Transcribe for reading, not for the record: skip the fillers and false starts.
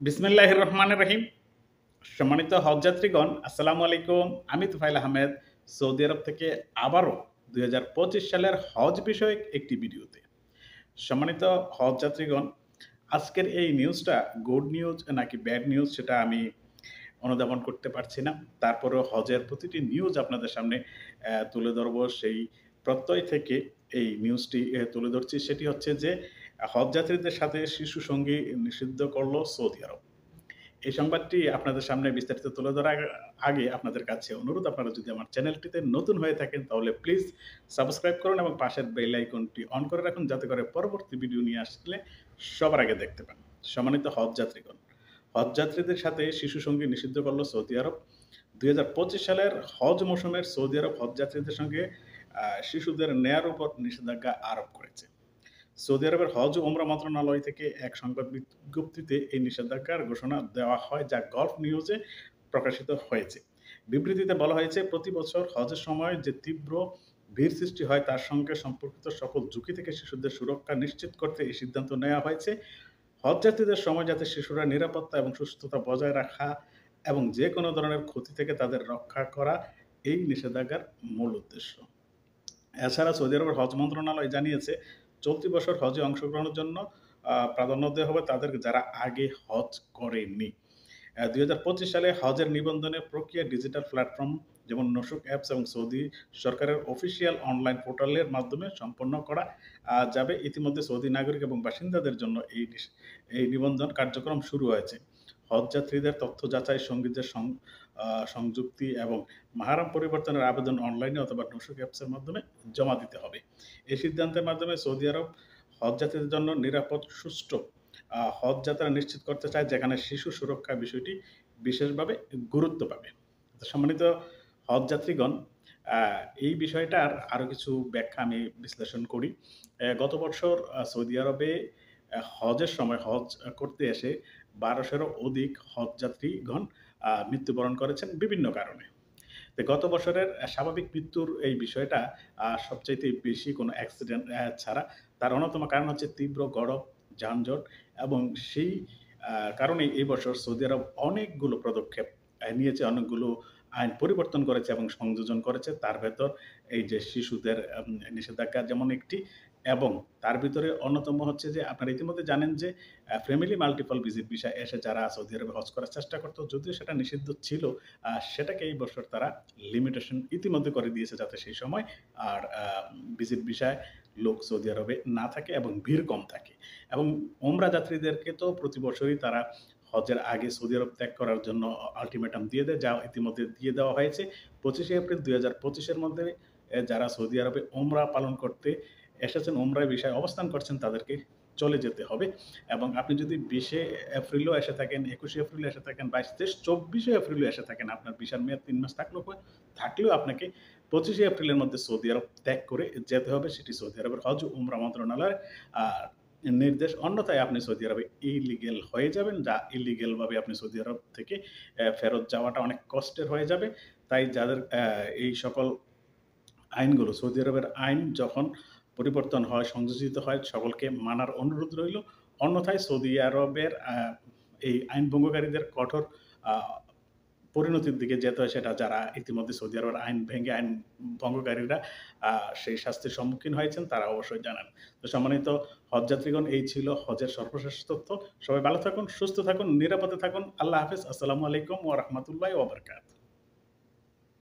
বিসমিল্লাহির রহমানির রহিম। সম্মানিত হজযাত্রীগণ, আসসালামু আলাইকুম। আমি তুফাইল আহমেদ, সৌদি আরব থেকে আবারও ২০২৫ সালের হজ বিষয়ক একটি ভিডিওতে। সম্মানিত হজযাত্রীগণ, আজকের এই নিউজটা গুড নিউজ নাকি ব্যাড নিউজ সেটা আমি অনুধাবন করতে পারছি না। তারপরেও হজের প্রতিটি নিউজ আপনাদের সামনে তুলে ধরবো সেই প্রত্যয় থেকে এই নিউজটি তুলে ধরছি। সেটি হচ্ছে যে হজযাত্রীদের সাথে শিশু সঙ্গী নিষিদ্ধ করল সৌদি আরব। এই সংবাদটি আপনাদের সামনে বিস্তারিত তুলে ধরার আগে আপনাদের কাছে অনুরোধ, আপনারা যদি আমার চ্যানেলটিতে নতুন হয়ে থাকেন তাহলে প্লিজ সাবস্ক্রাইব করুন এবং পাশের বেল আইকনটি অন করে রাখুন, যাতে করে পরবর্তী ভিডিও নিয়ে আসলে সবার আগে দেখতে পান। সম্মানিত হজযাত্রীগণ, হজযাত্রীদের সাথে শিশু সঙ্গী নিষিদ্ধ করল সৌদি আরব। ২০২৫ সালের হজ মৌসুমের সৌদি আরব হজযাত্রীদের সঙ্গে শিশুদের নেয়ার উপর নিষেধাজ্ঞা আরোপ করেছে। সৌদি আরবের হজ ও উমরা মন্ত্রণালয় থেকে এক সংবাদ বিজ্ঞপ্তিতে এই নিষেধাজ্ঞার ঘোষণা দেওয়া হয়, যা গলফ নিউজে প্রকাশিত হয়েছে। বিবৃতিতে বলা হয়েছে, প্রতি বছর হজের সময় যে তীব্র ভিড় সৃষ্টি হয় তার সঙ্গে সম্পর্কিত সকল ঝুঁকি থেকে শিশুদের সুরক্ষা নিশ্চিত করতে এই সিদ্ধান্ত নেওয়া হয়েছে। হজযাত্রীদের সময় যাতে শিশুরা নিরাপত্তা এবং সুস্থতা বজায় রাখা এবং যে কোনো ধরনের ক্ষতি থেকে তাদের রক্ষা করা এই নিষেধাজ্ঞার মূল উদ্দেশ্য। এছাড়া সৌদি আরবের হজ মন্ত্রণালয় জানিয়েছে, চলতি বছর হজে অংশগ্রহণের জন্য প্রাধান্য দেওয়া হবে তাদেরকে যারা আগে হজ করেননি। ২০২৫ সালে হজের নিবন্ধনের প্রক্রিয়া ডিজিটাল প্ল্যাটফর্ম যেমন নসুক অ্যাপস এবং সৌদি সরকারের অফিসিয়াল অনলাইন পোর্টালের মাধ্যমে সম্পন্ন করা যাবে। ইতিমধ্যে সৌদি নাগরিক এবং বাসিন্দাদের জন্য এই নিবন্ধন কার্যক্রম শুরু হয়েছে। হজযাত্রীদের তথ্য যাচাই, সঙ্গীদের সংযুক্তি এবং মাহরাম পরিবর্তনের আবেদন অনলাইনে অথবা নসুক অ্যাপসের মাধ্যমে জমা দিতে হবে। এই সিদ্ধান্তের মাধ্যমে সৌদি আরব হজযাত্রীদের জন্য নিরাপদ, সুষ্ঠু হজ যাত্রা নিশ্চিত করতে চায়, যেখানে শিশু সুরক্ষা বিষয়টি বিশেষভাবে গুরুত্ব পাবে। তো সম্মানিত হজযাত্রীগণ, এই বিষয়টার আরো কিছু ব্যাখ্যা আমি বিশ্লেষণ করি। গত বছর সৌদি আরবে হজের সময় হজ করতে এসে ১২০০-এরও অধিক হজযাত্রীগণ মৃত্যুবরণ করেছেন বিভিন্ন কারণে। তো গত বছরের স্বাভাবিক মৃত্যুর এই বিষয়টা সবচাইতে বেশি কোনো অ্যাক্সিডেন্ট ছাড়া। তার অন্যতম কারণ হচ্ছে তীব্র গরম, যানজট এবং সেই কারণেই এই বছর সৌদি আরব অনেকগুলো পদক্ষেপ নিয়েছে, অনেকগুলো আইন পরিবর্তন করেছে এবং সংযোজন করেছে। তার ভেতর এই যে শিশুদের নিষেধাজ্ঞা যেমন একটি, এবং তার ভিতরে অন্যতম হচ্ছে যে আপনারা ইতিমধ্যে জানেন যে ফ্যামিলি মাল্টিপল ভিজিট ভিসায় এসে যারা সৌদি আরবে হজ করার চেষ্টা করত, যদিও সেটা নিষিদ্ধ ছিল, সেটাকে এই বছর তারা লিমিটেশন ইতিমধ্যে করে দিয়েছে, যাতে সেই সময় আর ভিজিট ভিসায় লোক সৌদি আরবে না থাকে এবং ভিড় কম থাকে। এবং ওমরা যাত্রীদেরকে তো প্রতি বছরই তারা হজের আগে সৌদি আরব ত্যাগ করার জন্য আল্টিমেটাম দিয়ে দেয়, যা ইতিমধ্যে দিয়ে দেওয়া হয়েছে। ২৫শে এপ্রিল ২০২৫-এর মধ্যে যারা সৌদি আরবে ওমরা পালন করতে এসেছেন, ওমরায় ভিসায় অবস্থান করছেন, তাদেরকে চলে যেতে হবে। এবং আপনি যদি ২০শে এপ্রিলও এসে থাকেন, ২১শে এপ্রিলও এসে থাকেন, ২২, ২৩, ২৪শে এপ্রিলও এসে থাকেন, আপনার ভিসার মেয়াদ ৩ মাস থাকলেও আপনাকে ২৫শে এপ্রিলের মধ্যে সৌদি আরব ত্যাগ করে যেতে হবে। সেটি সৌদি আরবের হজ ও উমরা মন্ত্রণালয়ের নির্দেশ। অন্যথায় আপনি সৌদি আরবে ইলিগেল হয়ে যাবেন, যা ইলিগেলভাবে আপনি সৌদি আরব থেকে ফেরত যাওয়াটা অনেক কষ্টের হয়ে যাবে। তাই যাদের এই সকল আইনগুলো, সৌদি আরবের আইন যখন পরিবর্তন হয়, সংযোজিত হয়, সকলকে মানার অনুরোধ রইল। অন্যথায় সৌদি আরবের এই আইন ভঙ্গকারীদের কঠোর আ পরিণতির দিকে যেতে হয়, সেটা যারা ইতিমধ্যে সৌদি আরবের আইন ভেঙে আইন ভঙ্গকারীরা সেই শাস্তির সম্মুখীন হয়েছেন, তারা অবশ্যই জানেন। তো সম্মানিত হজযাত্রীগণ, এই ছিল হজের সর্বশেষ তথ্য। সবাই ভালো থাকুন, সুস্থ থাকুন, নিরাপদে থাকুন। আল্লাহ হাফেজ। আসসালামু আলাইকুম ওয়া রাহমাতুল্লাহি ওয়া বারাকাতুহু।